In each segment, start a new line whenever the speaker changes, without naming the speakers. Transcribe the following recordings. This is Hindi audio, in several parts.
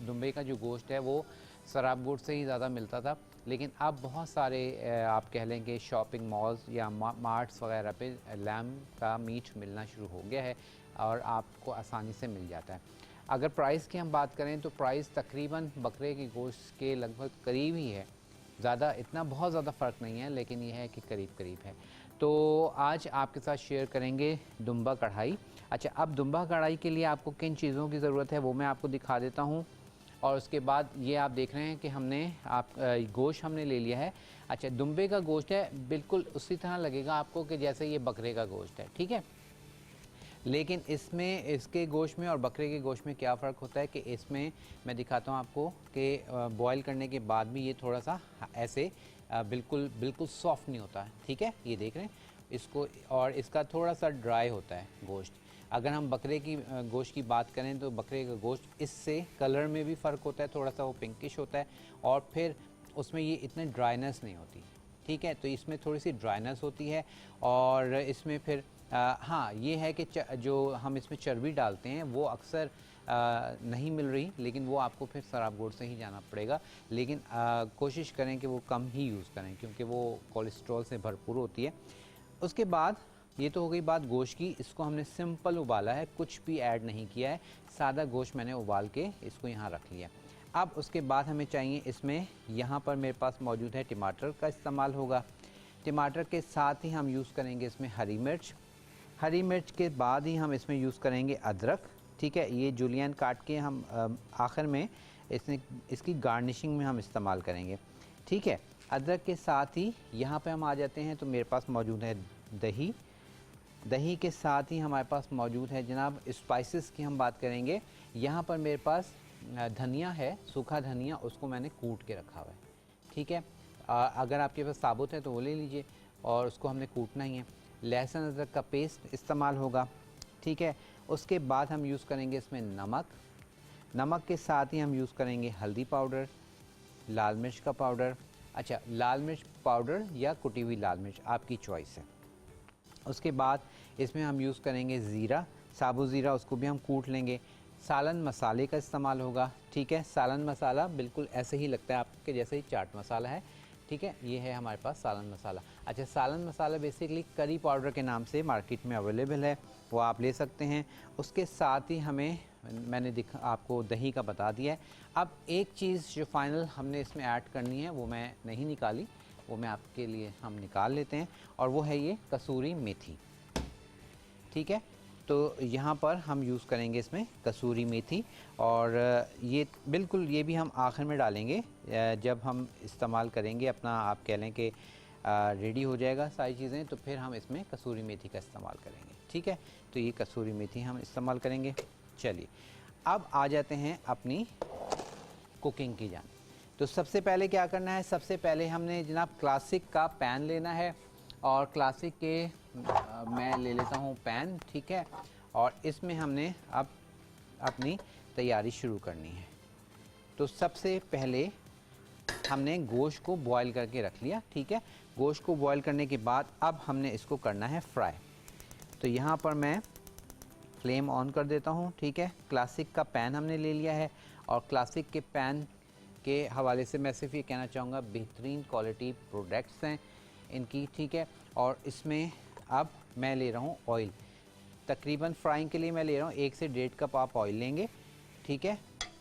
दुम्बे का जो गोश्त है वो सराब गोश्त से ही ज़्यादा मिलता था, लेकिन अब बहुत सारे आप कह लें कि शॉपिंग मॉल्स या मार्ट्स वगैरह पे लैम का मीट मिलना शुरू हो गया है और आपको आसानी से मिल जाता है। अगर प्राइस की हम बात करें तो प्राइस तकरीबन बकरे के गोश्त के लगभग करीब ही है, ज़्यादा इतना बहुत ज़्यादा फ़र्क नहीं है, लेकिन यह है कि करीब करीब है। तो आज आपके साथ शेयर करेंगे दुम्बा कढ़ाई। अच्छा, अब दुम्बा कढ़ाई के लिए आपको किन चीज़ों की ज़रूरत है वो मैं आपको दिखा देता हूँ, और उसके बाद ये आप देख रहे हैं कि हमने गोश्त हमने ले लिया है। अच्छा, दुम्बे का गोश्त है बिल्कुल उसी तरह लगेगा आपको कि जैसे ये बकरे का गोश्त है, ठीक है। लेकिन इसमें इसके गोश्त में और बकरे के गोश्त में क्या फ़र्क होता है कि इसमें मैं दिखाता हूँ आपको कि बॉईल करने के बाद भी ये थोड़ा सा ऐसे बिल्कुल बिल्कुल सॉफ्ट नहीं होता है, ठीक है। ये देख रहे हैं इसको, और इसका थोड़ा सा ड्राई होता है गोश्त। अगर हम बकरे की गोश्त की बात करें तो बकरे का गोश्त इससे कलर में भी फ़र्क होता है, थोड़ा सा वो पिंकिश होता है, और फिर उसमें ये इतनी ड्राइनेस नहीं होती, ठीक है। तो इसमें थोड़ी सी ड्राइनेस होती है, और इसमें फिर हाँ ये है कि जो हम इसमें चर्बी डालते हैं वो अक्सर नहीं मिल रही, लेकिन वो आपको फिर शराब गोश्त से ही जाना पड़ेगा। लेकिन कोशिश करें कि वो कम ही यूज़ करें क्योंकि वो कोलेस्ट्रॉल से भरपूर होती है। उसके बाद ये तो हो गई बात गोश्त की। इसको हमने सिंपल उबाला है, कुछ भी ऐड नहीं किया है, सादा गोश्त मैंने उबाल के इसको यहाँ रख लिया। अब उसके बाद हमें चाहिए इसमें, यहाँ पर मेरे पास मौजूद है टमाटर का इस्तेमाल होगा। टमाटर के साथ ही हम यूज़ करेंगे इसमें हरी मिर्च। हरी मिर्च के बाद ही हम इसमें यूज़ करेंगे अदरक, ठीक है। ये जुलियन काट के हम आखिर में इसकी गार्निशिंग में हम इस्तेमाल करेंगे, ठीक है। अदरक के साथ ही यहाँ पे हम आ जाते हैं, तो मेरे पास मौजूद है दही। दही के साथ ही हमारे पास मौजूद है जनाब स्पाइसेस की हम बात करेंगे। यहाँ पर मेरे पास धनिया है, सूखा धनिया, उसको मैंने कूट के रखा हुआ है, ठीक है। अगर आपके पास साबुत है तो वो ले लीजिए, और उसको हमने कूटना ही है। लहसुन अदरक का पेस्ट इस्तेमाल होगा, ठीक है। उसके बाद हम यूज़ करेंगे इसमें नमक। नमक के साथ ही हम यूज़ करेंगे हल्दी पाउडर, लाल मिर्च का पाउडर। अच्छा, लाल मिर्च पाउडर या कुटी हुई लाल मिर्च आपकी चॉइस है। उसके बाद इसमें हम यूज़ करेंगे ज़ीरा, साबुत ज़ीरा, उसको भी हम कूट लेंगे। सालन मसाले का इस्तेमाल होगा, ठीक है। सालन मसाला बिल्कुल ऐसे ही लगता है आपके जैसे ही चाट मसाला है, ठीक है। ये है हमारे पास सालन मसाला। अच्छा, सालन मसाला बेसिकली करी पाउडर के नाम से मार्केट में अवेलेबल है, वो आप ले सकते हैं। उसके साथ ही हमें मैंने आपको दही का बता दिया है। अब एक चीज़ जो फाइनल हमने इसमें ऐड करनी है वो मैं नहीं निकाली, वो मैं आपके लिए हम निकाल लेते हैं, और वो है ये कसूरी मेथी, ठीक है। तो यहाँ पर हम यूज़ करेंगे इसमें कसूरी मेथी, और ये बिल्कुल ये भी हम आखिर में डालेंगे जब हम इस्तेमाल करेंगे अपना, आप कह लें कि रेडी हो जाएगा सारी चीज़ें, तो फिर हम इसमें कसूरी मेथी का इस्तेमाल करेंगे, ठीक है। तो ये कसूरी मेथी हम इस्तेमाल करेंगे। चलिए, अब आ जाते हैं अपनी कुकिंग की जान। तो सबसे पहले क्या करना है, सबसे पहले हमने जनाब क्लासिक का पैन लेना है, और क्लासिक के मैं ले लेता हूँ पैन, ठीक है। और इसमें हमने अब अपनी तैयारी शुरू करनी है। तो सबसे पहले हमने गोश्त को बॉईल करके रख लिया, ठीक है। गोश्त को बॉईल करने के बाद अब हमने इसको करना है फ्राई। तो यहाँ पर मैं फ्लेम ऑन कर देता हूँ, ठीक है। क्लासिक का पैन हमने ले लिया है, और क्लासिक के पैन के हवाले से मैं सिर्फ ये कहना चाहूँगा बेहतरीन क्वालिटी प्रोडक्ट्स हैं इनकी, ठीक है। और इसमें अब मैं ले रहा हूँ ऑयल, तकरीबन फ्राइंग के लिए मैं ले रहा हूँ 1 से 1.5 कप आप ऑयल लेंगे, ठीक है।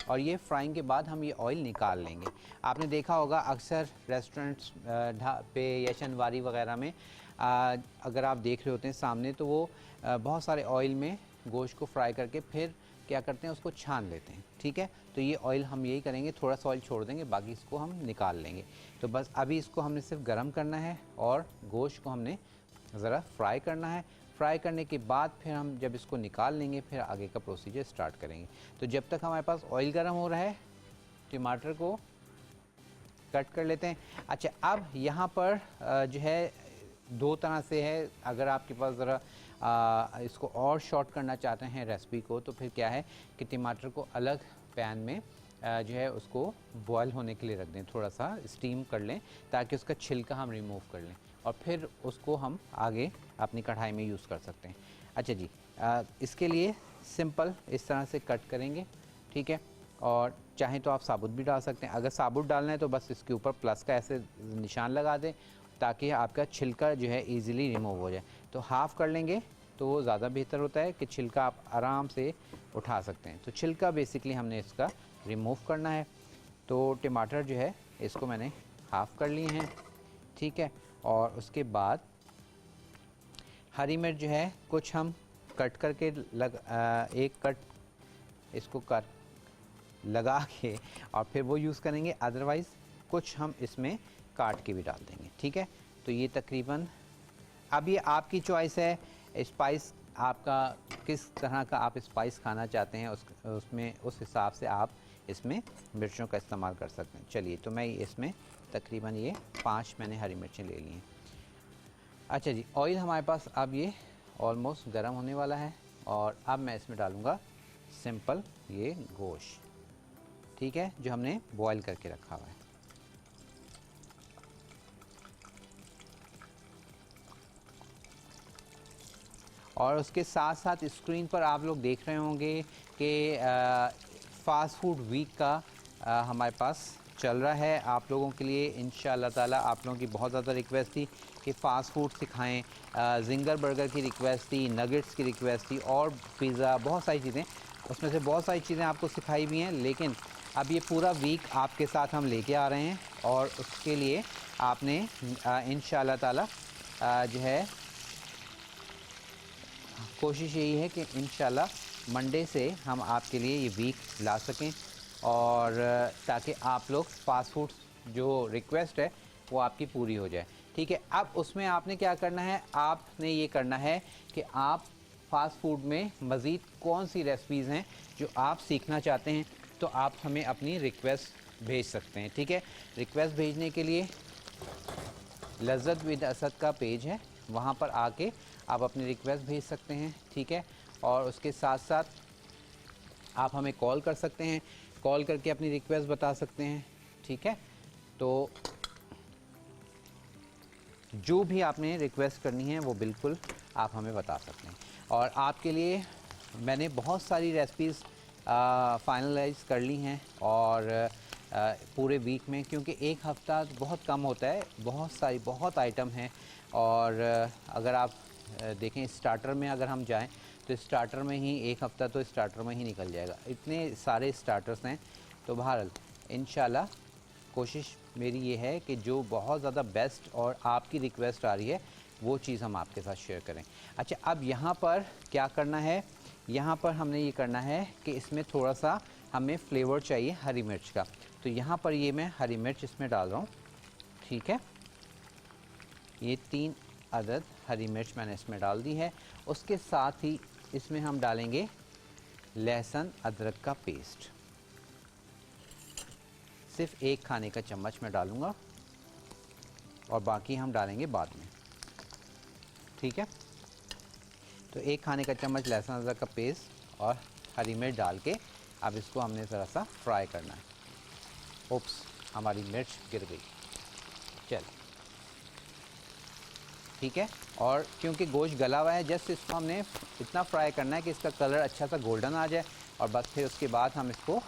और ये फ्राइंग के बाद हम ये ऑयल निकाल लेंगे। आपने देखा होगा अक्सर रेस्टोरेंट्स पे या शनवारी वगैरह में अगर आप देख रहे होते हैं सामने, तो वो बहुत सारे ऑयल में गोश्त को फ्राई करके फिर क्या करते हैं, उसको छान लेते हैं, ठीक है। तो ये ऑयल हम यही करेंगे, थोड़ा सा ऑयल छोड़ देंगे, बाकी इसको हम निकाल लेंगे। तो बस अभी इसको हमने सिर्फ गर्म करना है, और गोश्त को हमने ज़रा फ्राई करना है। फ्राई करने के बाद फिर हम जब इसको निकाल लेंगे, फिर आगे का प्रोसीजर स्टार्ट करेंगे। तो जब तक हमारे पास ऑयल गर्म हो रहा है, टमाटर को कट कर लेते हैं। अच्छा, अब यहाँ पर जो है दो तरह से है। अगर आपके पास ज़रा इसको और शॉर्ट करना चाहते हैं रेसिपी को, तो फिर क्या है कि टमाटर को अलग पैन में जो है उसको बॉयल होने के लिए रख दें, थोड़ा सा स्टीम कर लें, ताकि उसका छिलका हम रिमूव कर लें, और फिर उसको हम आगे अपनी कढ़ाई में यूज़ कर सकते हैं। अच्छा जी, इसके लिए सिंपल इस तरह से कट करेंगे, ठीक है। और चाहें तो आप साबुत भी डाल सकते हैं। अगर साबुत डालना है तो बस इसके ऊपर प्लस का ऐसे निशान लगा दें ताकि आपका छिलका जो है ईज़िली रिमूव हो जाए। तो हाफ़ कर लेंगे तो वो ज़्यादा बेहतर होता है कि छिलका आप आराम से उठा सकते हैं। तो छिलका बेसिकली हमने इसका रिमूव करना है। तो टमाटर जो है इसको मैंने हाफ़ कर लिए हैं, ठीक है। और उसके बाद हरी मिर्च जो है कुछ हम कट करके एक कट इसको कर लगा के और फिर वो यूज़ करेंगे, अदरवाइज़ कुछ हम इसमें काट के भी डाल देंगे, ठीक है। तो ये तकरीबन, अब ये आपकी चॉइस है, स्पाइस आपका किस तरह का आप स्पाइस खाना चाहते हैं उसमें उस हिसाब से आप इसमें मिर्चों का इस्तेमाल कर सकते हैं। चलिए, तो मैं इसमें तकरीबन ये 5 मैंने हरी मिर्चें ले ली हैं। अच्छा जी, ऑयल हमारे पास अब ये ऑलमोस्ट गर्म होने वाला है और अब मैं इसमें डालूँगा सिंपल ये गोश्त, ठीक है, जो हमने बॉईल करके रखा हुआ है। और उसके साथ साथ स्क्रीन पर आप लोग देख रहे होंगे कि फ़ास्ट फूड वीक का हमारे पास चल रहा है। आप लोगों के लिए इंशाअल्लाह ताला, आप लोगों की बहुत ज़्यादा रिक्वेस्ट थी कि फ़ास्ट फूड सिखाएं, जिंगर बर्गर की रिक्वेस्ट थी, नगेट्स की रिक्वेस्ट थी और पिज़्ज़ा, बहुत सारी चीज़ें, उसमें से बहुत सारी चीज़ें आपको सिखाई भी हैं। लेकिन अब ये पूरा वीक आपके साथ हम लेके आ रहे हैं और उसके लिए आपने इंशाअल्लाह ताला जो है कोशिश यही है कि इंशाल्लाह मंडे से हम आपके लिए ये वीक ला सकें और ताकि आप लोग फ़ास्ट फूड जो रिक्वेस्ट है वो आपकी पूरी हो जाए, ठीक है। अब उसमें आपने क्या करना है, आपने ये करना है कि आप फ़ास्ट फूड में मज़ीद कौन सी रेसिपीज़ हैं जो आप सीखना चाहते हैं, तो आप हमें अपनी रिक्वेस्ट भेज सकते हैं, ठीक है। रिक्वेस्ट भेजने के लिए लज़्ज़त विद असद का पेज है, वहाँ पर आके आप अपनी रिक्वेस्ट भेज सकते हैं, ठीक है। और उसके साथ साथ आप हमें कॉल कर सकते हैं, कॉल करके अपनी रिक्वेस्ट बता सकते हैं, ठीक है। तो जो भी आपने रिक्वेस्ट करनी है वो बिल्कुल आप हमें बता सकते हैं। और आपके लिए मैंने बहुत सारी रेसिपीज़ फाइनलाइज कर ली हैं और पूरे वीक में, क्योंकि एक हफ़्ता बहुत कम होता है, बहुत आइटम हैं। और अगर आप देखें स्टार्टर में अगर हम जाएं तो स्टार्टर में ही एक हफ़्ता तो स्टार्टर में ही निकल जाएगा, इतने सारे स्टार्टर्स हैं। तो बहरहाल इंशाल्लाह कोशिश मेरी ये है कि जो बहुत ज़्यादा बेस्ट और आपकी रिक्वेस्ट आ रही है वो चीज़ हम आपके साथ शेयर करें। अच्छा, अब यहाँ पर क्या करना है, यहाँ पर हमने ये करना है कि इसमें थोड़ा सा हमें फ्लेवर चाहिए हरी मिर्च का। तो यहाँ पर ये मैं हरी मिर्च इसमें डाल रहा हूँ, ठीक है। ये 3 अदद हरी मिर्च मैंने इसमें डाल दी है। उसके साथ ही इसमें हम डालेंगे लहसुन अदरक का पेस्ट, सिर्फ 1 खाने का चम्मच मैं डालूँगा और बाकी हम डालेंगे बाद में, ठीक है। तो 1 खाने का चम्मच लहसुन अदरक का पेस्ट और हरी मिर्च डाल के अब इसको हमने ज़रा सा फ्राई करना है। ओप्स, हमारी मिर्च गिर गई, चल, ठीक है। और क्योंकि गोश्त गला हुआ है, जस्ट इसको हमने इतना फ्राई करना है कि इसका कलर अच्छा सा गोल्डन आ जाए और बस फिर उसके बाद हम इसको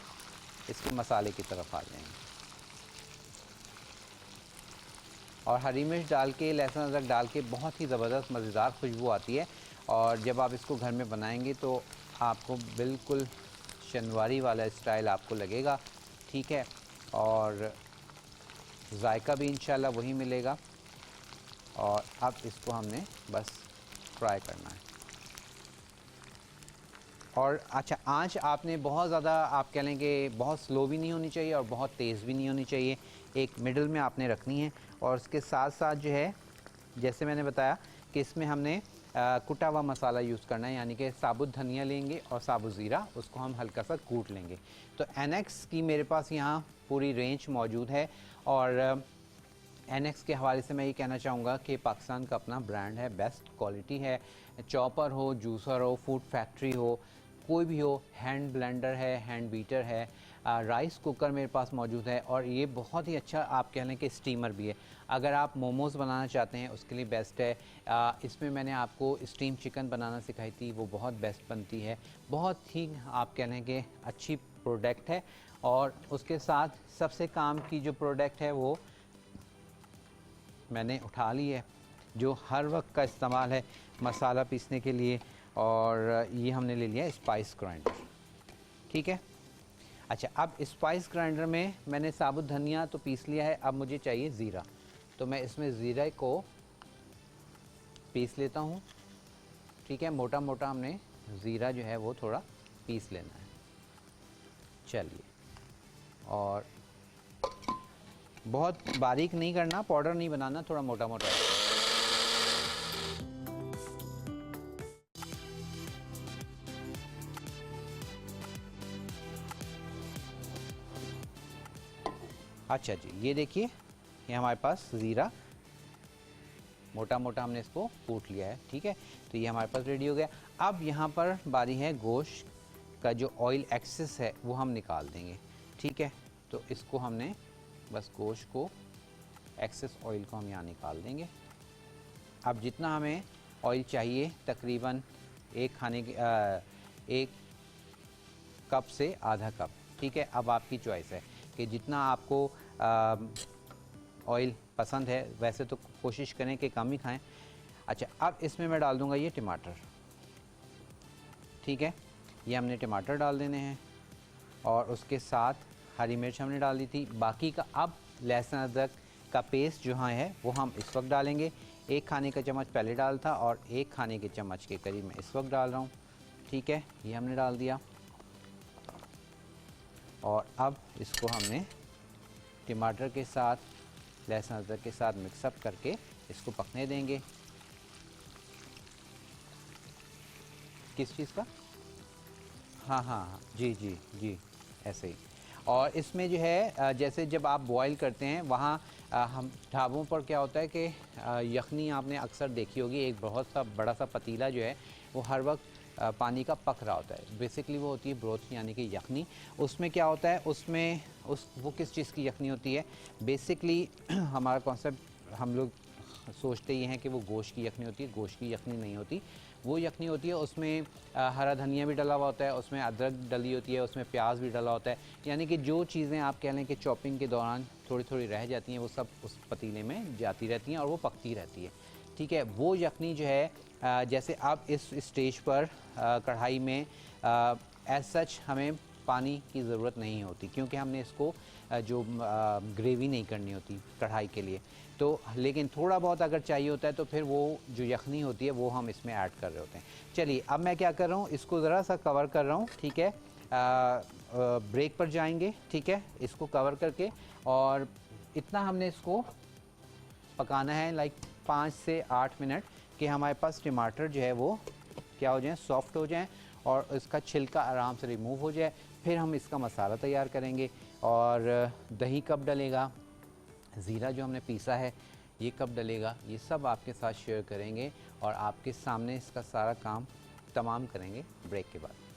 इसके मसाले की तरफ आ जाएंगे। और हरी मिर्च डाल के, लहसुन अदरक डाल के बहुत ही ज़बरदस्त मज़ेदार खुशबू आती है। और जब आप इसको घर में बनाएंगे तो आपको बिल्कुल शनवारी वाला स्टाइल आपको लगेगा, ठीक है। और जायका भी इंशाल्लाह वही मिलेगा। और अब इसको हमने बस फ्राई करना है। और अच्छा, आंच आपने बहुत ज़्यादा, आप कह लें कि बहुत स्लो भी नहीं होनी चाहिए और बहुत तेज़ भी नहीं होनी चाहिए, एक मिडल में आपने रखनी है। और उसके साथ साथ जो है, जैसे मैंने बताया कि इसमें हमने कुटा हुआ मसाला यूज़ करना है, यानी कि साबुत धनिया लेंगे और साबुत ज़ीरा, उसको हम हल्का सा कूट लेंगे। तो एनेक्स की मेरे पास यहाँ पूरी रेंज मौजूद है। और एनेक्स के हवाले से मैं ये कहना चाहूँगा कि पाकिस्तान का अपना ब्रांड है, बेस्ट क्वालिटी है। चॉपर हो, जूसर हो, फूड फैक्ट्री हो, कोई भी हो, हैंड ब्लेंडर है, हैंड बीटर है, राइस कुकर मेरे पास मौजूद है। और ये बहुत ही अच्छा, आप कह लें कि स्टीमर भी है। अगर आप मोमोज़ बनाना चाहते हैं उसके लिए बेस्ट है। इसमें मैंने आपको स्टीम चिकन बनाना सिखाई थी, वो बहुत बेस्ट बनती है, बहुत ही आप कह लें कि अच्छी प्रोडक्ट है। और उसके साथ सबसे काम की जो प्रोडक्ट है वो मैंने उठा ली है, जो हर वक्त का इस्तेमाल है मसाला पीसने के लिए, और ये हमने ले लिया स्पाइस ग्राइंडर। ठीक है। अच्छा, अब स्पाइस ग्राइंडर में मैंने साबुत धनिया तो पीस लिया है, अब मुझे चाहिए ज़ीरा, तो मैं इसमें ज़ीरा को पीस लेता हूँ। ठीक है, मोटा मोटा हमने ज़ीरा जो है वो थोड़ा पीस लेना है। चलिए, और बहुत बारीक नहीं करना, पाउडर नहीं बनाना, थोड़ा मोटा मोटा। अच्छा जी, ये देखिए, ये हमारे पास ज़ीरा मोटा मोटा हमने इसको कूट लिया है। ठीक है, तो ये हमारे पास रेडी हो गया। अब यहाँ पर बारी है गोश्त का, जो ऑयल एक्सेस है वो हम निकाल देंगे। ठीक है, तो इसको हमने बस गोश्त को, एक्सेस ऑयल को हम यहाँ निकाल देंगे। अब जितना हमें ऑयल चाहिए, तकरीबन एक कप से आधा कप। ठीक है, अब आपकी चॉइस है कि जितना आपको ऑयल पसंद है, वैसे तो कोशिश करें कि कम ही खाएं। अच्छा, अब इसमें मैं डाल दूंगा ये टमाटर। ठीक है, ये हमने टमाटर डाल देने हैं, और उसके साथ हरी मिर्च हमने डाल दी थी। बाकी का अब लहसुन अदरक का पेस्ट जो है वो हम इस वक्त डालेंगे। 1 खाने का चम्मच पहले डाल था, और 1 खाने के चम्मच के करीब मैं इस वक्त डाल रहा हूँ। ठीक है, ये हमने डाल दिया, और अब इसको हमने टमाटर के साथ, लहसुन अदरक के साथ मिक्सअप करके इसको पकने देंगे। किस चीज़ का? हाँ हाँ हाँ, जी जी जी, ऐसे ही। और इसमें जो है जैसे जब आप बॉईल करते हैं, वहाँ हम ढाबों पर क्या होता है कि यखनी आपने अक्सर देखी होगी, एक बहुत सा बड़ा सा पतीला जो है वो हर वक्त पानी का पक रहा होता है। बेसिकली वो होती है ब्रोथ, यानी कि यखनी। उसमें क्या होता है, उसमें वो किस चीज़ की यखनी होती है? बेसिकली हमारा कॉन्सेप्ट, हम लोग सोचते ये हैं कि वो गोश्त की यखनी होती है। गोश्त की यखनी नहीं होती, वो यखनी होती है उसमें हरा धनिया भी डला हुआ होता है, उसमें अदरक डली होती है, उसमें प्याज भी डला होता है। यानी कि जो चीज़ें आप कह लें कि चॉपिंग के दौरान थोड़ी थोड़ी रह जाती हैं, वो सब उस पतीले में जाती रहती हैं और वो पकती रहती है। ठीक है, वो यखनी जो है, जैसे आप इस स्टेज पर कढ़ाई में एज सच हमें पानी की ज़रूरत नहीं होती, क्योंकि हमने इसको जो ग्रेवी नहीं करनी होती कढ़ाई के लिए। तो लेकिन थोड़ा बहुत अगर चाहिए होता है तो फिर वो जो यखनी होती है वो हम इसमें ऐड कर रहे होते हैं। चलिए, अब मैं क्या कर रहा हूँ, इसको ज़रा सा कवर कर रहा हूँ। ठीक है, ब्रेक पर जाएंगे। ठीक है, इसको कवर करके, और इतना हमने इसको पकाना है, लाइक 5 से 8 मिनट, कि हमारे पास टमाटर जो है वो क्या हो जाए, सॉफ्ट हो जाए, और इसका छिलका आराम से रिमूव हो जाए। फिर हम इसका मसाला तैयार करेंगे। और दही कब डलेगा, ज़ीरा जो हमने पीसा है ये कब डलेगा, ये सब आपके साथ शेयर करेंगे, और आपके सामने इसका सारा काम तमाम करेंगे ब्रेक के बाद।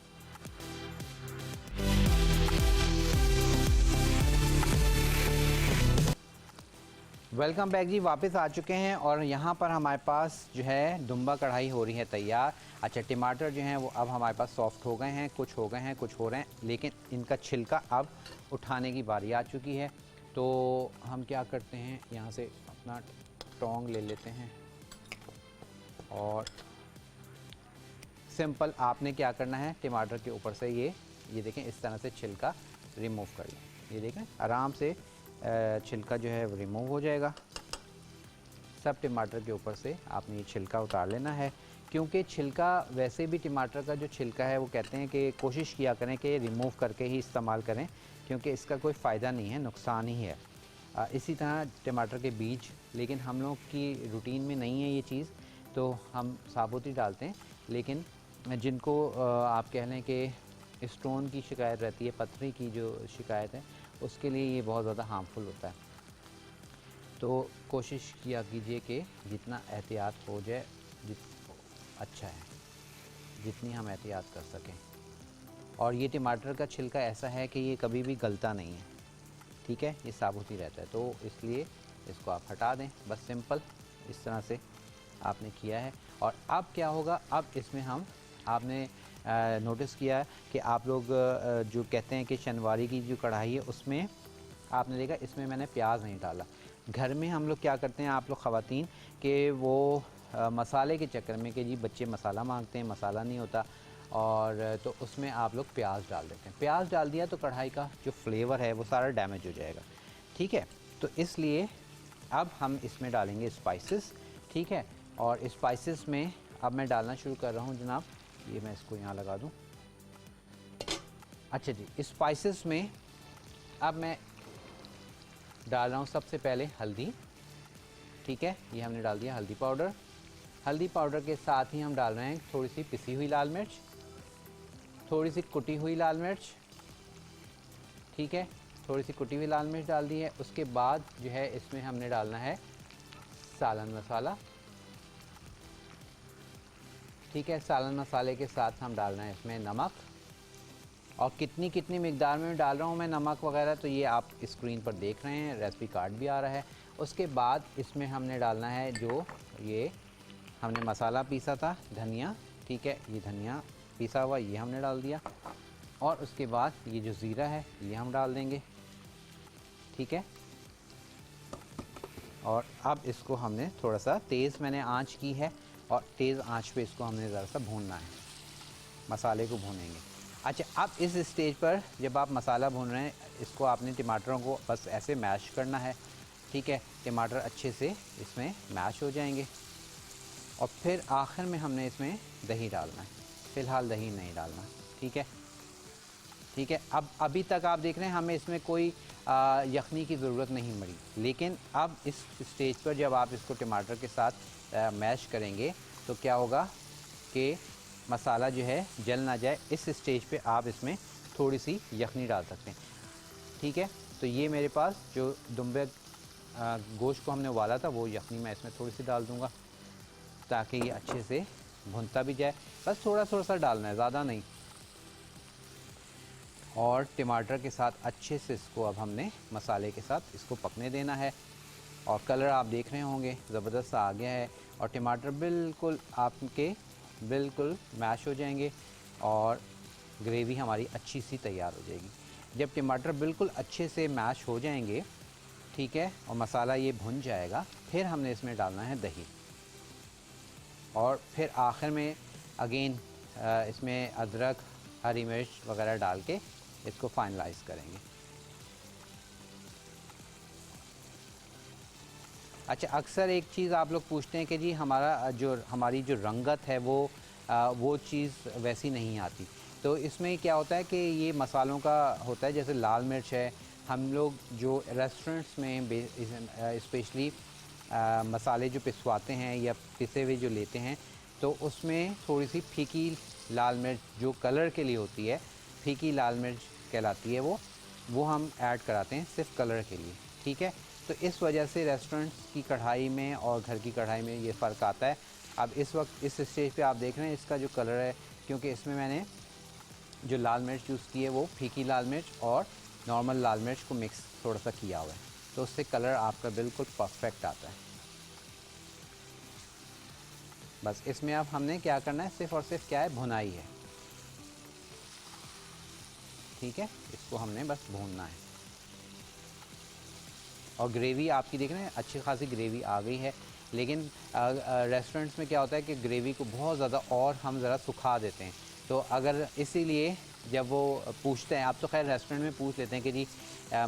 वेलकम बैक जी, वापस आ चुके हैं, और यहाँ पर हमारे पास जो है दुम्बा कढ़ाई हो रही है तैयार। अच्छा, टमाटर जो हैं वो अब हमारे पास सॉफ्ट हो गए हैं, कुछ हो गए हैं, कुछ हो रहे हैं, लेकिन इनका छिलका अब उठाने की बारी आ चुकी है। तो हम क्या करते हैं, यहाँ से अपना टोंग ले लेते हैं, और सिंपल आपने क्या करना है, टमाटर के ऊपर से ये देखें, इस तरह से छिलका रिमूव कर लें। ये देखें, आराम से छिलका जो है रिमूव हो जाएगा। सब टमाटर के ऊपर से आपने ये छिलका उतार लेना है, क्योंकि छिलका, वैसे भी टमाटर का जो छिलका है वो कहते हैं कि कोशिश किया करें कि रिमूव करके ही इस्तेमाल करें, क्योंकि इसका कोई फ़ायदा नहीं है, नुकसान ही है। इसी तरह टमाटर के बीज, लेकिन हम लोग की रूटीन में नहीं है ये चीज़, तो हम साबुत ही डालते हैं। लेकिन जिनको आप कह लें कि स्टोन की शिकायत रहती है, पथरी की जो शिकायत है, उसके लिए ये बहुत ज़्यादा हार्मफुल होता है। तो कोशिश किया कीजिए कि जितना एहतियात हो जाए अच्छा है, जितनी हम एहतियात कर सकें। और ये टमाटर का छिलका ऐसा है कि ये कभी भी गलता नहीं है। ठीक है, ये साबुत ही रहता है, तो इसलिए इसको आप हटा दें, बस सिंपल इस तरह से आपने किया है। और अब क्या होगा, अब इसमें आपने नोटिस किया है कि आप लोग जो कहते हैं कि शनवारी की जो कढ़ाई है उसमें आपने देखा इसमें मैंने प्याज नहीं डाला। घर में हम लोग क्या करते हैं आप लोग ख़वातीन कि वो मसाले के चक्कर में कि जी बच्चे मसाला मांगते हैं, मसाला नहीं होता, और तो उसमें आप लोग प्याज डाल देते हैं। प्याज डाल दिया तो कढ़ाई का जो फ्लेवर है वो सारा डैमेज हो जाएगा। ठीक है, तो इसलिए अब हम इसमें डालेंगे स्पाइसेस। ठीक है, और स्पाइसेस में अब मैं डालना शुरू कर रहा हूँ जनाब। ये मैं इसको यहाँ लगा दूँ। अच्छा जी, स्पाइसेस में अब मैं डाल रहा हूँ सबसे पहले हल्दी। ठीक है, ये हमने डाल दिया हल्दी पाउडर। हल्दी पाउडर के साथ ही हम डाल रहे हैं थोड़ी सी पिसी हुई लाल मिर्च, थोड़ी सी कुटी हुई लाल मिर्च। ठीक है, थोड़ी सी कुटी हुई लाल मिर्च डाल दी है। उसके बाद जो है इसमें हमने डालना है सालन मसाला। ठीक है, सालन मसाले के साथ हम डाल रहे हैं इसमें नमक, और कितनी कितनी मिकदार में डाल रहा हूँ मैं नमक वगैरह तो ये आप स्क्रीन पर देख रहे हैं, रेसिपी कार्ड भी आ रहा है। उसके बाद इसमें हमने डालना है जो ये हमने मसाला पीसा था धनिया। ठीक है, ये धनिया पीसा हुआ ये हमने डाल दिया, और उसके बाद ये जो ज़ीरा है ये हम डाल देंगे। ठीक है, और अब इसको हमने थोड़ा सा तेज़ मैंने आंच की है, और तेज़ आंच पे इसको हमने ज़रा सा भूनना है, मसाले को भूनेंगे। अच्छा, अब इस स्टेज पर जब आप मसाला भून रहे हैं इसको आपने टमाटरों को बस ऐसे मैश करना है। ठीक है, टमाटर अच्छे से इसमें मैश हो जाएंगे, और फिर आखिर में हमने इसमें दही डालना है। फ़िलहाल दही नहीं डालना। ठीक है, ठीक है। अब अभी तक आप देख रहे हैं हमें इसमें कोई यखनी की ज़रूरत नहीं पड़ी, लेकिन अब इस स्टेज पर जब आप इसको टमाटर के साथ मैश करेंगे तो क्या होगा कि मसाला जो है जल ना जाए। इस स्टेज पे आप इसमें थोड़ी सी यखनी डाल सकते हैं। ठीक है, तो ये मेरे पास जो दुम्बे गोश्त को हमने उबाला था वो यखनी मैं इसमें थोड़ी सी डाल दूँगा ताकि ये अच्छे से भुनता भी जाए। बस थोड़ा थोड़ा सा डालना है, ज़्यादा नहीं। और टमाटर के साथ अच्छे से इसको अब हमने मसाले के साथ इसको पकने देना है, और कलर आप देख रहे होंगे ज़बरदस्त सा आ गया है, और टमाटर बिल्कुल आपके बिल्कुल मैश हो जाएंगे, और ग्रेवी हमारी अच्छी सी तैयार हो जाएगी। जब टमाटर बिल्कुल अच्छे से मैश हो जाएंगे, ठीक है, और मसाला ये भुन जाएगा, फिर हमने इसमें डालना है दही, और फिर आखिर में अगेन इसमें अदरक हरी मिर्च वगैरह डाल के इसको फाइनलाइज़ करेंगे। अच्छा, अक्सर एक चीज़ आप लोग पूछते हैं कि जी हमारी जो रंगत है वो चीज़ वैसी नहीं आती। तो इसमें क्या होता है कि ये मसालों का होता है, जैसे लाल मिर्च है, हम लोग जो रेस्टोरेंट्स में स्पेशली मसाले जो पिसवाते हैं या पिसे हुए जो लेते हैं, तो उसमें थोड़ी सी फीकी लाल मिर्च जो कलर के लिए होती है, फीकी लाल मिर्च कहलाती है वो हम ऐड कराते हैं सिर्फ कलर के लिए। ठीक है, तो इस वजह से रेस्टोरेंट्स की कढ़ाई में और घर की कढ़ाई में ये फ़र्क आता है। अब इस वक्त इस स्टेज पे आप देख रहे हैं इसका जो कलर है, क्योंकि इसमें मैंने जो लाल मिर्च यूज़ की है वो फीकी लाल मिर्च और नॉर्मल लाल मिर्च को मिक्स थोड़ा सा किया हुआ है, तो उससे कलर आपका बिल्कुल परफेक्ट आता है। बस इसमें अब हमने क्या करना है, सिर्फ़ और सिर्फ क्या है, भुनाई है। ठीक है, इसको हमने बस भूनना है, और ग्रेवी आपकी देख रहे हैं अच्छी खासी ग्रेवी आ गई है। लेकिन रेस्टोरेंट्स में क्या होता है कि ग्रेवी को बहुत ज़्यादा और हम ज़रा सुखा देते हैं, तो अगर इसीलिए जब वो पूछते हैं, आप तो खैर रेस्टोरेंट में पूछ लेते हैं कि जी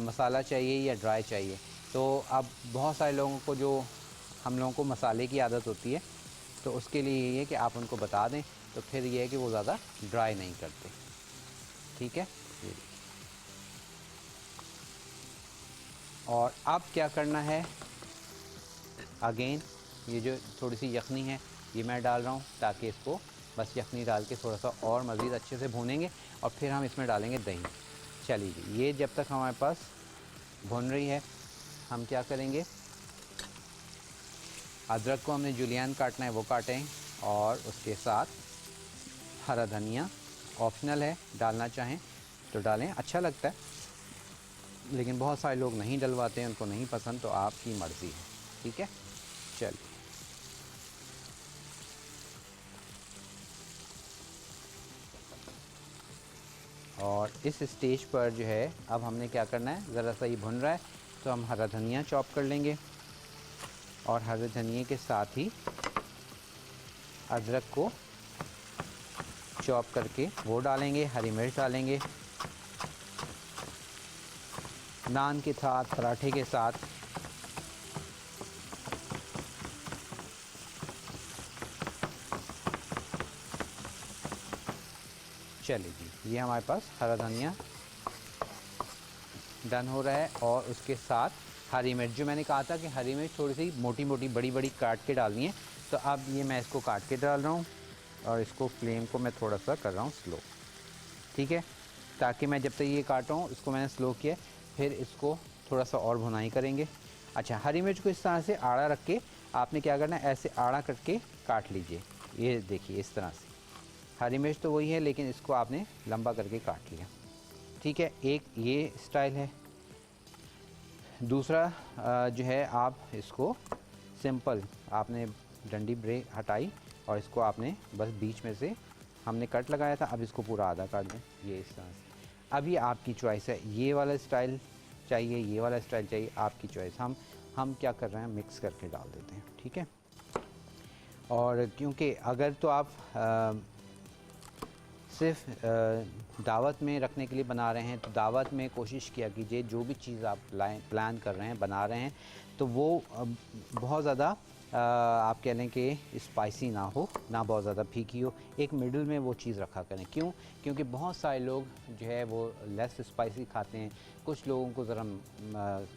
मसाला चाहिए या ड्राई चाहिए, तो अब बहुत सारे लोगों को जो हम लोगों को मसाले की आदत होती है, तो उसके लिए ये है कि आप उनको बता दें, तो फिर ये है कि वो ज़्यादा ड्राई नहीं करते। ठीक है, और अब क्या करना है, अगेन ये जो थोड़ी सी यखनी है ये मैं डाल रहा हूँ, ताकि इसको बस यखनी डाल के थोड़ा सा और मज़ीद अच्छे से भूनेंगे, और फिर हम इसमें डालेंगे दही। चलिए जी, ये जब तक हमारे पास भुन रही है, हम क्या करेंगे, अदरक को हमने जुलियन काटना है वो काटें, और उसके साथ हरा धनिया ऑप्शनल है, डालना चाहें तो डालें, अच्छा लगता है, लेकिन बहुत सारे लोग नहीं डलवाते हैं, उनको नहीं पसंद, तो आपकी मर्ज़ी है। ठीक है, चलिए और इस स्टेज पर जो है अब हमने क्या करना है, ज़रा सा ये भुन रहा है तो हम हरा धनिया चॉप कर लेंगे और हरे धनिए के साथ ही अदरक को चॉप करके वो डालेंगे, हरी मिर्च डालेंगे। नान के साथ, पराठे के साथ चलिए जी, ये हमारे पास हरा धनिया डन हो रहा है और उसके साथ हरी मिर्च, जो मैंने कहा था कि हरी मिर्च थोड़ी सी मोटी मोटी बड़ी बड़ी काट के डालनी है, तो अब ये मैं इसको काट के डाल रहा हूँ और इसको फ्लेम को मैं थोड़ा सा कर रहा हूँ स्लो, ठीक है, ताकि मैं जब तक ये काट रहा हूँ इसको मैंने स्लो किया, फिर इसको थोड़ा सा और भुनाई करेंगे। अच्छा, हरी मिर्च को इस तरह से आड़ा रख के आपने क्या करना है, ऐसे आड़ा करके काट लीजिए। ये देखिए इस तरह से, हरी मिर्च तो वही है लेकिन इसको आपने लंबा करके काट लिया, ठीक है। एक ये स्टाइल है। दूसरा जो है, आप इसको सिंपल आपने डंडी ब्रेक हटाई और इसको आपने बस बीच में से हमने कट लगाया था, अब इसको पूरा आधा काट दें, ये इस तरह से। अब ये आपकी चॉइस है, ये वाला स्टाइल चाहिए, ये वाला स्टाइल चाहिए, आपकी चॉइस। हम क्या कर रहे हैं, मिक्स करके डाल देते हैं, ठीक है। और क्योंकि अगर तो आप सिर्फ दावत में रखने के लिए बना रहे हैं, तो दावत में कोशिश किया कीजिए जो भी चीज़ आप प्लान कर रहे हैं, बना रहे हैं, तो वो बहुत ज़्यादा आप कह लें कि स्पाइसी ना हो, ना बहुत ज़्यादा फीकी हो, एक मिडिल में वो चीज़ रखा करें। क्यों? क्योंकि बहुत सारे लोग जो है वो लेस स्पाइसी खाते हैं, कुछ लोगों को ज़रा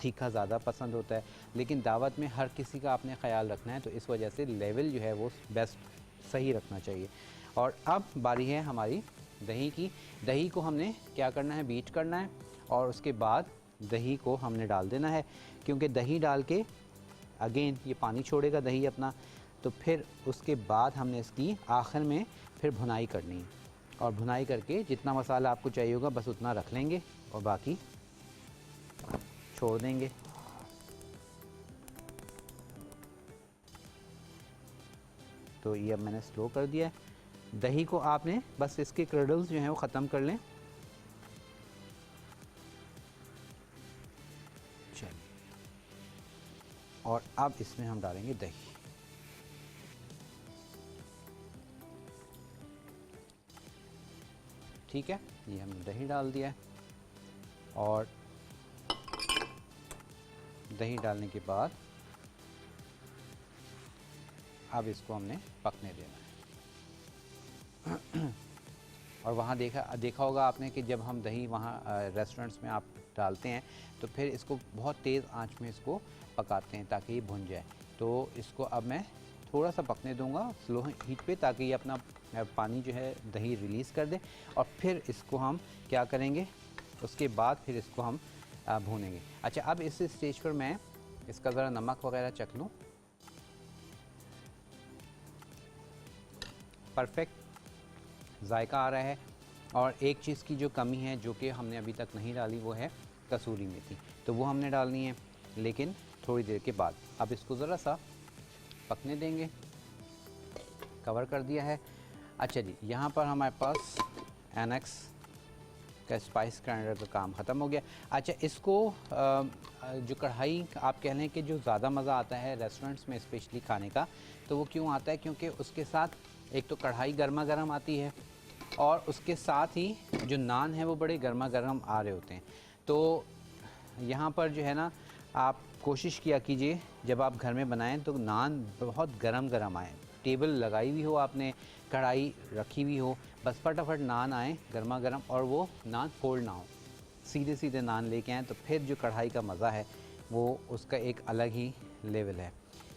तीखा ज़्यादा पसंद होता है, लेकिन दावत में हर किसी का आपने ख्याल रखना है, तो इस वजह से लेवल जो है वो बेस्ट सही रखना चाहिए। और अब बारी है हमारी दही की। दही को हमने क्या करना है, बीट करना है और उसके बाद दही को हमने डाल देना है, क्योंकि दही डाल के अगेन ये पानी छोड़ेगा दही अपना, तो फिर उसके बाद हमने इसकी आखिर में फिर भुनाई करनी है और भुनाई करके जितना मसाला आपको चाहिए होगा बस उतना रख लेंगे और बाकी छोड़ देंगे। तो ये अब मैंने स्लो कर दिया है। दही को आपने बस इसके क्रडल्स जो हैं वो ख़त्म कर लें। चलिए, और अब इसमें हम डालेंगे दही। ठीक है, ये हमने दही डाल दिया है और दही डालने के बाद अब इसको हमने पकने देना है। और वहाँ देखा होगा आपने कि जब हम दही वहाँ रेस्टोरेंट्स में आप डालते हैं तो फिर इसको बहुत तेज़ आंच में इसको पकाते हैं ताकि ये भुन जाए। तो इसको अब मैं थोड़ा सा पकने दूंगा स्लो हीट पे, ताकि ये अपना पानी जो है दही रिलीज़ कर दे और फिर इसको हम क्या करेंगे, उसके बाद फिर इसको हम भूनेंगे। अच्छा, अब इस स्टेज पर मैं इसका ज़रा नमक वगैरह चख लूँ। परफेक्ट जायका आ रहा है। और एक चीज़ की जो कमी है, जो कि हमने अभी तक नहीं डाली, वो है कसूरी मेथी। तो वो हमने डालनी है लेकिन थोड़ी देर के बाद। अब इसको ज़रा सा पकने देंगे, कवर कर दिया है। अच्छा जी, यहाँ पर हमारे पास एनेक्स का स्पाइस ग्राइंडर का काम ख़त्म हो गया। अच्छा, इसको जो कढ़ाई आप कह लें कि जो ज़्यादा मज़ा आता है रेस्टोरेंट्स में स्पेशली खाने का, तो वो क्यों आता है, क्योंकि उसके साथ एक तो कढ़ाई गर्मा गर्म आती है और उसके साथ ही जो नान है वो बड़े गर्मा गर्म आ रहे होते हैं। तो यहाँ पर जो है ना, आप कोशिश किया कीजिए जब आप घर में बनाएं तो नान बहुत गरम गरम आए। टेबल लगाई हुई हो आपने, कढ़ाई रखी हुई हो, बस फटाफट नान आए गर्मा गर्म और वो नान फोल्ड ना हो, सीधे सीधे नान लेके आएँ, तो फिर जो कढ़ाई का मज़ा है वो उसका एक अलग ही लेवल है।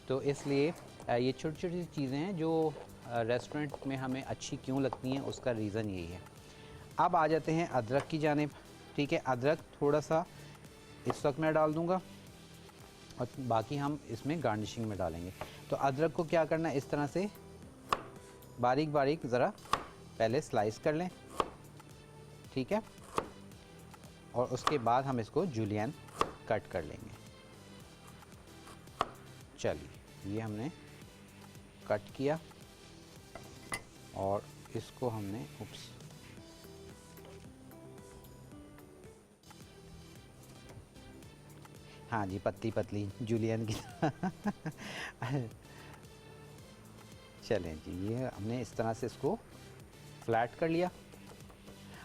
तो इसलिए ये छोटी छोटी चीज़ें हैं जो रेस्टोरेंट में हमें अच्छी क्यों लगती हैं, उसका रीज़न यही है। अब आ जाते हैं अदरक की जानिब। ठीक है, अदरक थोड़ा सा इस वक्त मैं डाल दूंगा और बाकी हम इसमें गार्निशिंग में डालेंगे। तो अदरक को क्या करना है, इस तरह से बारीक बारीक ज़रा पहले स्लाइस कर लें, ठीक है, और उसके बाद हम इसको जूलियन कट कर लेंगे। चलिए, ये हमने कट किया और इसको हमने हाँ जी, पतली पतली जूलियन की चलें जी, ये हमने इस तरह से इसको फ्लैट कर लिया।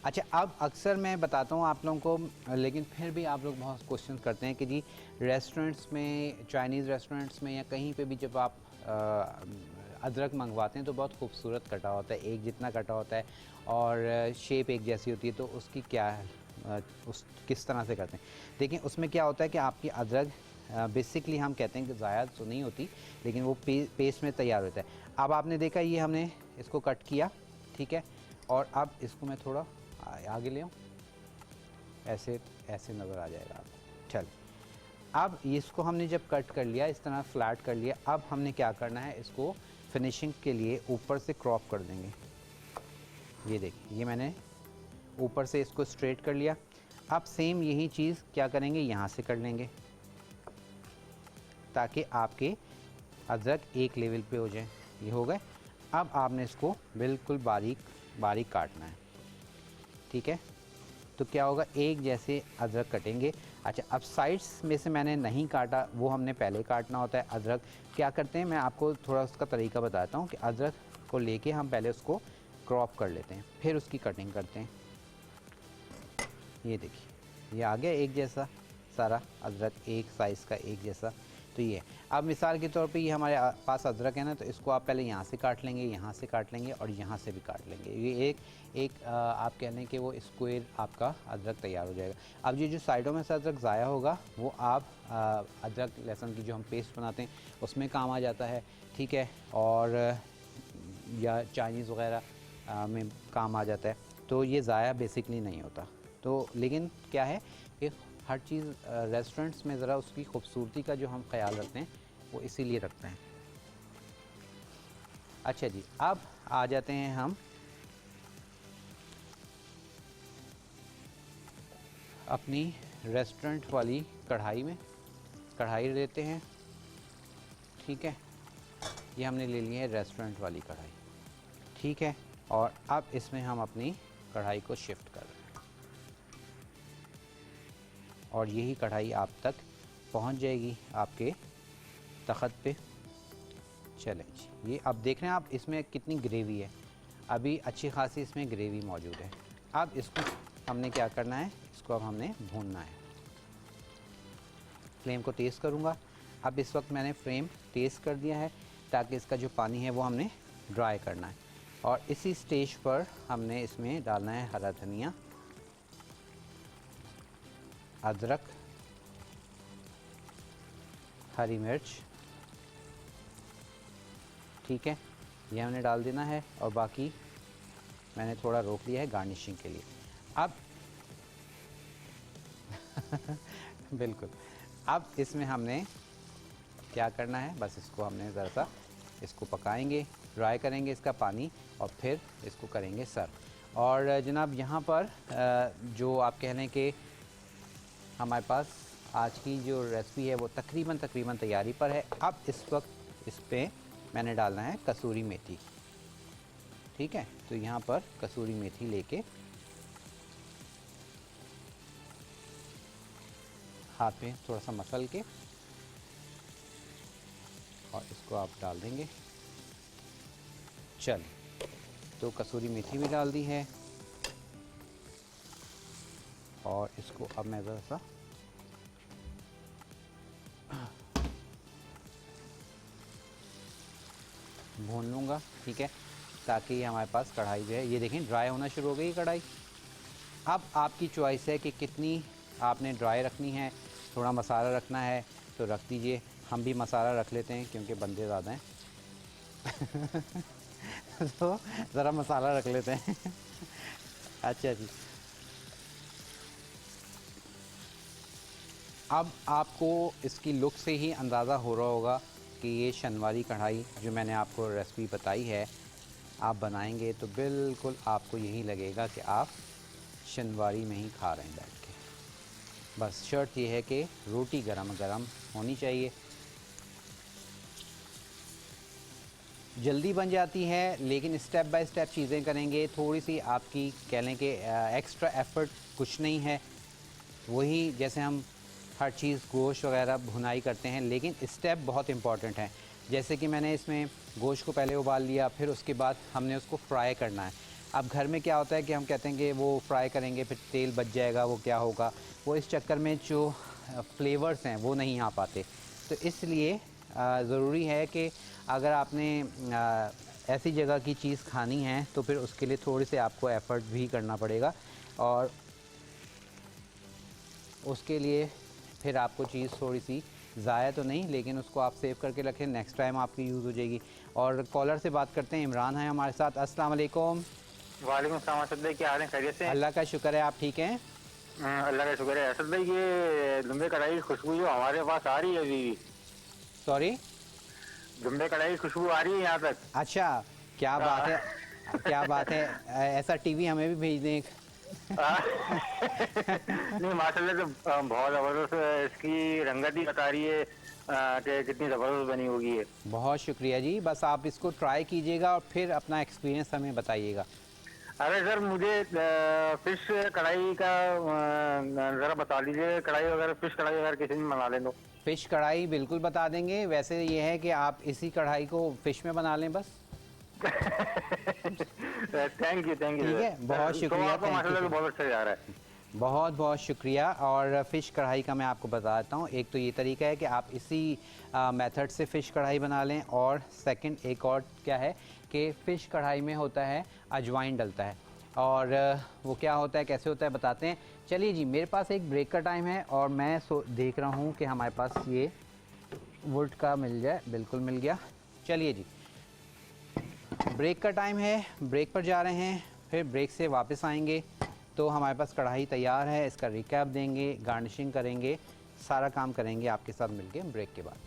अच्छा, अब अक्सर मैं बताता हूँ आप लोगों को, लेकिन फिर भी आप लोग बहुत क्वेश्चन करते हैं कि जी रेस्टोरेंट्स में, चाइनीज़ रेस्टोरेंट्स में या कहीं पे भी जब आप अदरक मंगवाते हैं तो बहुत खूबसूरत कटा होता है, एक जितना कटा होता है और शेप एक जैसी होती है, तो उसकी क्या उस किस तरह से करते हैं। देखिए उसमें क्या होता है कि आपकी अदरक बेसिकली हम कहते हैं कि ज़ाया तो नहीं होती, लेकिन वो पेस्ट में तैयार होता है। अब आपने देखा ये हमने इसको कट किया, ठीक है, और अब इसको मैं थोड़ा आगे ले आऊँ, ऐसे ऐसे नज़र आ जाएगा आपको। चल, अब इसको हमने जब कट कर लिया, इस तरह फ्लैट कर लिया, अब हमने क्या करना है, इसको फिनिशिंग के लिए ऊपर से क्रॉप कर देंगे। ये देखिए, ये मैंने ऊपर से इसको स्ट्रेट कर लिया। अब सेम यही चीज़ क्या करेंगे, यहाँ से कर लेंगे ताकि आपके अदरक एक लेवल पे हो जाए। ये हो गए। अब आपने इसको बिल्कुल बारीक बारीक काटना है, ठीक है। तो क्या होगा, एक जैसे अदरक कटेंगे। अच्छा, अब साइड्स में से मैंने नहीं काटा, वो हमने पहले काटना होता है। अदरक क्या करते हैं, मैं आपको थोड़ा उसका तरीका बताता हूँ कि अदरक को लेके हम पहले उसको क्रॉप कर लेते हैं, फिर उसकी कटिंग करते हैं। ये देखिए, ये आ गया एक जैसा सारा अदरक, एक साइज़ का एक जैसा। तो ये अब मिसाल के तौर पे ये हमारे पास अदरक है ना, तो इसको आप पहले यहाँ से काट लेंगे, यहाँ से काट लेंगे और यहाँ से भी काट लेंगे। ये एक आप कह लें कि वो स्क्वायर आपका अदरक तैयार हो जाएगा। अब ये जो साइडों में से अदरक ज़ाया होगा, वो आप अदरक लहसुन की जो हम पेस्ट बनाते हैं उसमें काम आ जाता है, ठीक है, और या चाइनीज़ वगैरह में काम आ जाता है। तो ये ज़ाया बेसिकली नहीं होता। तो लेकिन क्या है कि हर चीज़ रेस्टोरेंट्स में ज़रा उसकी खूबसूरती का जो हम ख्याल रखते हैं वो इसीलिए रखते हैं। अच्छा जी, अब आ जाते हैं हम अपनी रेस्टोरेंट वाली कढ़ाई में। कढ़ाई लेते हैं, ठीक है, ये हमने ले ली है रेस्टोरेंट वाली कढ़ाई, ठीक है। और अब इसमें हम अपनी कढ़ाई को शिफ्ट कर रहे हैं और यही कढ़ाई आप तक पहुंच जाएगी आपके तख़त पे। चलें जी, ये अब देख रहे हैं आप इसमें कितनी ग्रेवी है, अभी अच्छी खासी इसमें ग्रेवी मौजूद है। अब इसको हमने क्या करना है, इसको अब हमने भूनना है। फ्लेम को तेज़ करूँगा। अब इस वक्त मैंने फ्लेम तेज़ कर दिया है ताकि इसका जो पानी है वो हमने ड्राई करना है। और इसी स्टेज पर हमने इसमें डालना है हरा धनिया, अदरक, हरी मिर्च, ठीक है, ये हमने डाल देना है। और बाकी मैंने थोड़ा रोक लिया है गार्निशिंग के लिए। अब बिल्कुल, अब इसमें हमने क्या करना है, बस इसको हमने ज़रा सा इसको पकाएंगे, ड्राई करेंगे इसका पानी और फिर इसको करेंगे सर्व। और जनाब यहाँ पर जो आप कह लें कि हमारे पास आज की जो रेसिपी है वो तकरीबन तैयारी पर है। अब इस वक्त इस पे मैंने डालना है कसूरी मेथी, ठीक है। तो यहाँ पर कसूरी मेथी लेके हाथ में थोड़ा सा मसल के और इसको आप डाल देंगे। चल, तो कसूरी मेथी भी डाल दी है और इसको अब मैं ज़रा सा भून लूँगा, ठीक है, ताकि हमारे पास कढ़ाई जो है, ये देखें ड्राई होना शुरू हो गई कढ़ाई। अब आपकी चॉइस है कि कितनी आपने ड्राई रखनी है, थोड़ा मसाला रखना है तो रख दीजिए। हम भी मसाला रख लेते हैं क्योंकि बंदे ज़्यादा हैं तो ज़रा मसाला रख लेते हैं अच्छा जी, अब आपको इसकी लुक से ही अंदाज़ा हो रहा होगा कि ये शनवारी कढ़ाई जो मैंने आपको रेसिपी बताई है, आप बनाएंगे तो बिल्कुल आपको यही लगेगा कि आप शनवारी में ही खा रहे हैं बैठ के। बस शर्त ये है कि रोटी गरम गरम होनी चाहिए। जल्दी बन जाती है, लेकिन स्टेप बाय स्टेप चीज़ें करेंगे, थोड़ी सी आपकी कह लें कि एक्स्ट्रा एफ़र्ट कुछ नहीं है। वही जैसे हम हर चीज़ गोश्त वगैरह भुनाई करते हैं, लेकिन स्टेप बहुत इंपॉर्टेंट है। जैसे कि मैंने इसमें गोश्त को पहले उबाल लिया, फिर उसके बाद हमने उसको फ्राई करना है। अब घर में क्या होता है कि हम कहते हैं कि वो फ्राई करेंगे फिर तेल बच जाएगा, वो क्या होगा, वो इस चक्कर में जो फ्लेवर्स हैं वो नहीं आ पाते। तो इसलिए ज़रूरी है कि अगर आपने ऐसी जगह की चीज़ खानी है तो फिर उसके लिए थोड़ी सी आपको एफ़र्ट भी करना पड़ेगा, और उसके लिए फिर आपको चीज़ थोड़ी सी ज़ाया तो नहीं, लेकिन उसको आप सेव करके रखें, नेक्स्ट टाइम आपकी यूज़ हो जाएगी। और कॉलर से बात करते हैं, इमरान है हमारे साथ। अस्सलाम वालेकुम।
वालेकुम सलाम असद भाई, क्या हाल है? खैरियत से?
अल्लाह का शुक्र है, आप ठीक हैं?
अल्लाह का शुक्र है। असद भाई, ये दुम्बे कढ़ाई की खुशबू जो हमारे पास आ रही है अभी भी,
सॉरी?
दुम्बे कढ़ाई की खुशबू आ रही है यहाँ तक।
अच्छा, क्या बात है, क्या बात है। ऐसा टीवी हमें भी भेज दें एक।
नहीं, माशाल्लाह तो बहुत ज़बरदस्त इसकी रंगत ही बता रही है कि कितनी ज़बरदस्त बनी होगी ये।
बहुत शुक्रिया जी, बस आप इसको ट्राई कीजिएगा और फिर अपना एक्सपीरियंस हमें बताइएगा।
अरे सर, मुझे फिश कढ़ाई का ज़रा बता दीजिए। कढ़ाई वगैरह, फिश कढ़ाई वगैरह किसी में बना लें तो।
फ़िश कढ़ाई बिल्कुल बता देंगे। वैसे ये है कि आप इसी कढ़ाई को फ़िश में बना लें बस।
थैंक यू
ठीक है, बहुत
सर। तो
शुक्रिया,
आपका
थैंक यू।
माशाल्लाह तो बहुत अच्छा जा रहा है।
बहुत बहुत शुक्रिया। और फ़िश कढ़ाई का मैं आपको बताता हूँ। एक तो ये तरीका है कि आप इसी मेथड से फ़िश कढ़ाई बना लें, और सेकंड एक और क्या है कि फ़िश कढ़ाई में होता है अजवाइन डलता है, और वो क्या होता है, कैसे होता है, बताते हैं। चलिए जी, मेरे पास एक ब्रेक का टाइम है और मैं देख रहा हूँ कि हमारे पास ये वुड का मिल जाए। बिल्कुल मिल गया। चलिए जी, ब्रेक का टाइम है, ब्रेक पर जा रहे हैं, फिर ब्रेक से वापस आएंगे तो हमारे पास कढ़ाई तैयार है। इसका रिकैप देंगे, गार्निशिंग करेंगे, सारा काम करेंगे आपके साथ मिलके ब्रेक के बाद।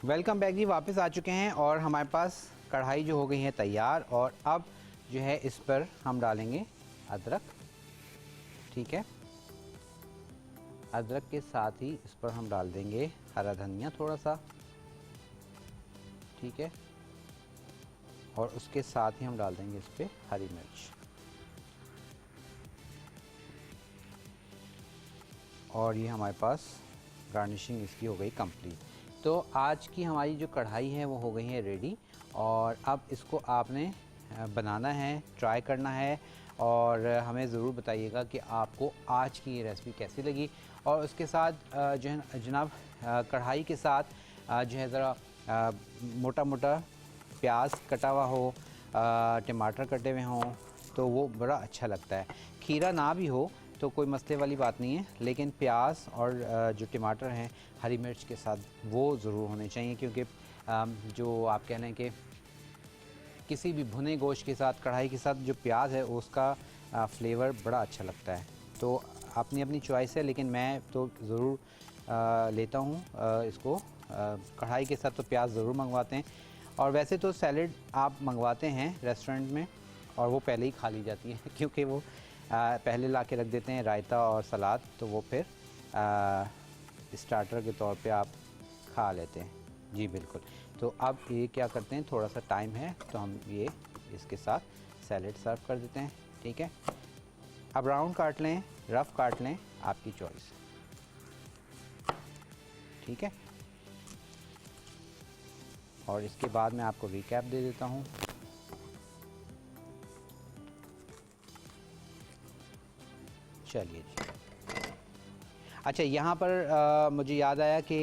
वेलकम बैक जी, वापस आ चुके हैं और हमारे पास कढ़ाई जो हो गई है तैयार। और अब जो है इस पर हम डालेंगे अदरक। ठीक है, अदरक के साथ ही इस पर हम डाल देंगे हरा धनिया थोड़ा सा। ठीक है, और उसके साथ ही हम डाल देंगे इस पर हरी मिर्च। और ये हमारे पास गार्निशिंग इसकी हो गई कंप्लीट। तो आज की हमारी जो कढ़ाई है वो हो गई है रेडी, और अब इसको आपने बनाना है, ट्राई करना है, और हमें ज़रूर बताइएगा कि आपको आज की ये रेसिपी कैसी लगी। और उसके साथ जो है जनाब, कढ़ाई के साथ जो है ज़रा मोटा मोटा प्याज कटा हुआ हो, टमाटर कटे हुए हों, तो वो बड़ा अच्छा लगता है। खीरा ना भी हो तो कोई मसले वाली बात नहीं है, लेकिन प्याज और जो टमाटर हैं हरी मिर्च के साथ वो ज़रूर होने चाहिए, क्योंकि जो आप कह लें कि किसी भी भुने गोश्त के साथ कढ़ाई के साथ जो प्याज है उसका फ्लेवर बड़ा अच्छा लगता है। तो अपनी अपनी चॉइस है, लेकिन मैं तो ज़रूर लेता हूँ इसको कढ़ाई के साथ, तो प्याज ज़रूर मंगवाते हैं। और वैसे तो सैलड आप मंगवाते हैं रेस्टोरेंट में और वो पहले ही खा ली जाती है क्योंकि वो पहले ला के रख देते हैं रायता और सलाद, तो वो फिर स्टार्टर के तौर पे आप खा लेते हैं। जी बिल्कुल। तो अब ये क्या करते हैं, थोड़ा सा टाइम है तो हम ये इसके साथ सैलड सर्व कर देते हैं। ठीक है, अब राउंड काट लें, रफ़ काट लें, आपकी चॉइस। ठीक है, और इसके बाद मैं आपको रिकैप दे देता हूँ। चलिए जी, अच्छा यहाँ पर मुझे याद आया कि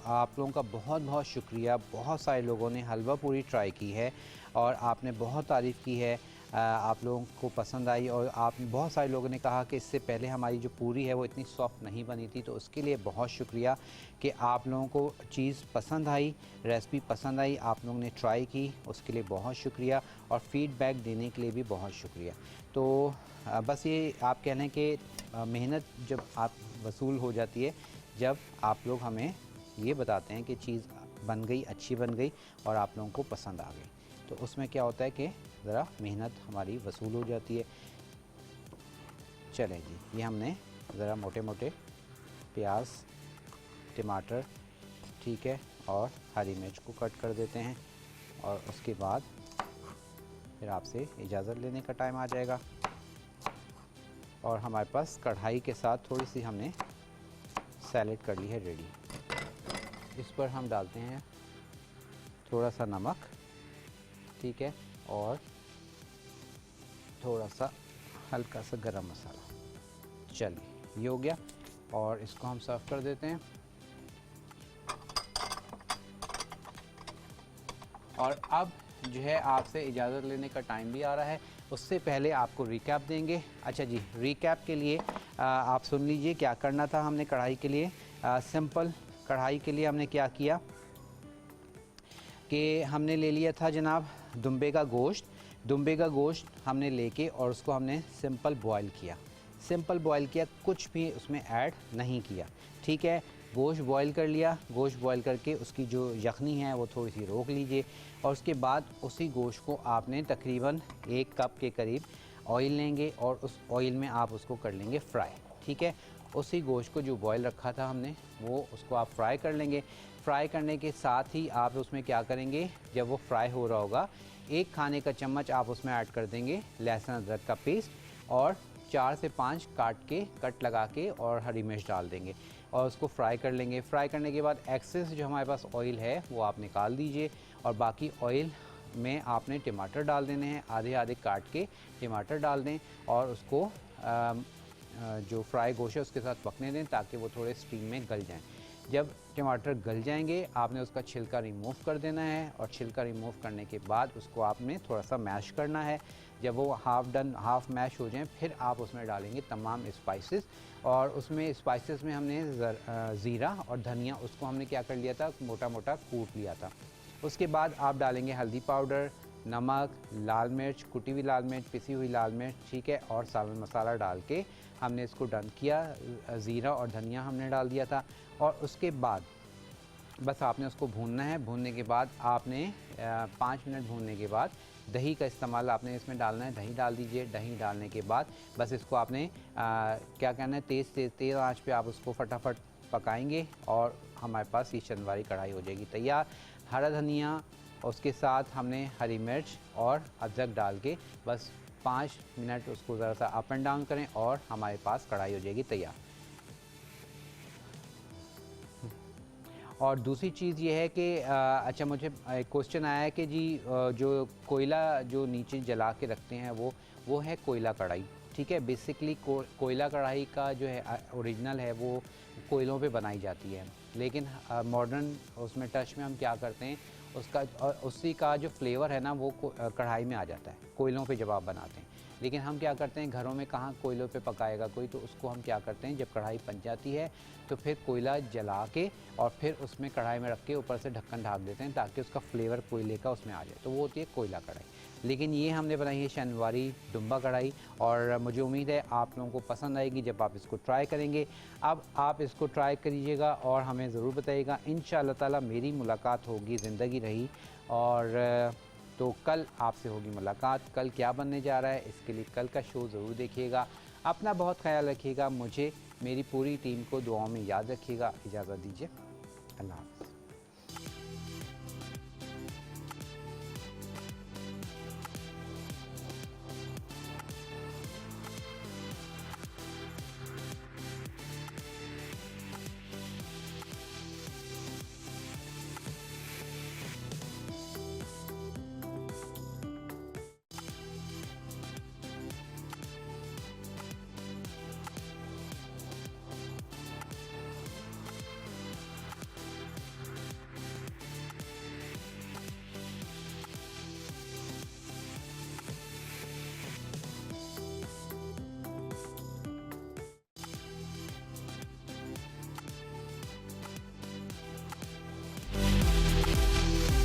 आप लोगों का बहुत बहुत शुक्रिया। बहुत सारे लोगों ने हलवा पूरी ट्राई की है और आपने बहुत तारीफ़ की है, आप लोगों को पसंद आई। और आप बहुत सारे लोगों ने कहा कि इससे पहले हमारी जो पूरी है वो इतनी सॉफ्ट नहीं बनी थी, तो उसके लिए बहुत शुक्रिया कि आप लोगों को चीज़ पसंद आई, रेसिपी पसंद आई, आप लोगों ने ट्राई की, उसके लिए बहुत शुक्रिया। और फ़ीडबैक देने के लिए भी बहुत शुक्रिया। तो बस ये आप कह लें कि मेहनत जब आप वसूल हो जाती है जब आप लोग हमें ये बताते हैं कि चीज़ बन गई, अच्छी बन गई और आप लोगों को पसंद आ गई, तो उसमें क्या होता है कि ज़रा मेहनत हमारी वसूल हो जाती है। चलें जी, ये हमने ज़रा मोटे मोटे प्याज, टमाटर, ठीक है, और हरी मिर्च को कट कर देते हैं। और उसके बाद फिर आपसे इजाज़त लेने का टाइम आ जाएगा। और हमारे पास कढ़ाई के साथ थोड़ी सी हमने सैलेड कर ली है रेडी। इस पर हम डालते हैं थोड़ा सा नमक, ठीक है, और थोड़ा सा हल्का सा गरम मसाला। चलिए ये हो गया और इसको हम सर्व कर देते हैं। और अब जो है आपसे इजाज़त लेने का टाइम भी आ रहा है, उससे पहले आपको रिकैप देंगे। अच्छा जी, रिकैप के लिए आप सुन लीजिए क्या करना था हमने कढ़ाई के लिए। सिंपल कढ़ाई के लिए हमने क्या किया कि हमने ले लिया था जनाब दुम्बे का गोश्त। दुम्बे का गोश्त हमने लेके और उसको हमने सिंपल बॉयल किया। सिंपल बॉयल किया, कुछ भी उसमें ऐड नहीं किया, ठीक है। गोश्त बॉयल कर लिया। गोश्त बॉयल करके उसकी जो यखनी है वो थोड़ी सी रोक लीजिए और उसके बाद उसी गोश्त को आपने तकरीबन 1 कप के करीब ऑयल लेंगे और उस ऑयल में आप उसको कर लेंगे फ्राई, ठीक है। उसी गोश्त को जो बॉयल रखा था हमने वो उसको आप फ्राई कर लेंगे। फ्राई करने के साथ ही आप उसमें क्या करेंगे, जब वो फ्राई हो रहा होगा 1 खाने का चम्मच आप उसमें ऐड कर देंगे लहसुन अदरक का पेस्ट और 4 से 5 कट लगा के और हरी मिर्च डाल देंगे और उसको फ्राई कर लेंगे। फ्राई करने के बाद एक्सेस जो हमारे पास ऑयल है वो आप निकाल दीजिए और बाकी ऑयल में आपने टमाटर डाल देने हैं, आधे आधे काट के टमाटर डाल दें और उसको जो फ्राई गोश्त है उसके साथ पकने दें ताकि वो थोड़े स्टीम में गल जाएं। जब टमाटर गल जाएंगे आपने उसका छिलका रिमूव कर देना है और छिलका रिमूव करने के बाद उसको आपने थोड़ा सा मैश करना है। जब वो हाफ मैश हो जाएं फिर आप उसमें डालेंगे तमाम स्पाइसेस और उसमें स्पाइसेस में हमने ज़ीरा और धनिया उसको हमने क्या कर लिया था, मोटा मोटा कूट लिया था। उसके बाद आप डालेंगे हल्दी पाउडर, नमक, लाल मिर्च, कुटी हुई लाल मिर्च, पिसी हुई लाल मिर्च, ठीक है, और सालन मसाला डाल के हमने इसको डन किया। ज़ीरा और धनिया हमने डाल दिया था और उसके बाद बस आपने उसको भूनना है। भूनने के बाद आपने 5 मिनट भूनने के बाद दही का इस्तेमाल आपने इसमें डालना है। दही डाल दीजिए। दही डालने के बाद बस इसको आपने क्या कहना है, तेज़ आंच पे आप उसको फटाफट पकाएंगे और हमारे पास ये चंदवारी कढ़ाई हो जाएगी तैयार। हरा धनिया उसके साथ हमने हरी मिर्च और अदरक डाल के बस 5 मिनट उसको ज़रा सा अप एंड डाउन करें और हमारे पास कढ़ाई हो जाएगी तैयार। और दूसरी चीज़ ये है कि अच्छा, मुझे एक क्वेश्चन आया है कि जी जो कोयला जो नीचे जला के रखते हैं वो है कोयला कढ़ाई, ठीक है। बेसिकली कोयला कढ़ाई का जो है ओरिजिनल है वो कोयलों पे बनाई जाती है, लेकिन मॉडर्न उसमें टच में हम क्या करते हैं उसी का जो फ्लेवर है ना वो कढ़ाई में आ जाता है कोयलों पे जब आप बनाते हैं। लेकिन हम क्या करते हैं, घरों में कहाँ कोयलों पे पकाएगा कोई, तो उसको हम क्या करते हैं जब कढ़ाई पक जाती है तो फिर कोयला जला के और फिर उसमें कढ़ाई में रख के ऊपर से ढक्कन ढाक देते हैं ताकि उसका फ्लेवर कोयले का उसमें आ जाए, तो वो होती है कोयला कढ़ाई। लेकिन ये हमने बनाई है चंदवारी दुम्बा कढ़ाई और मुझे उम्मीद है आप लोगों को पसंद आएगी जब आप इसको ट्राई करेंगे। अब आप इसको ट्राई करिएगा और हमें ज़रूर बताइएगा। इंशाअल्लाह ताला मेरी मुलाकात होगी, ज़िंदगी रही, और तो कल आपसे होगी मुलाकात। कल क्या बनने जा रहा है इसके लिए कल का शो ज़रूर देखिएगा। अपना बहुत ख्याल रखिएगा। मुझे मेरी पूरी टीम को दुआओं में याद रखिएगा। इजाज़त दीजिए। अल्लाह हाफ़िज़।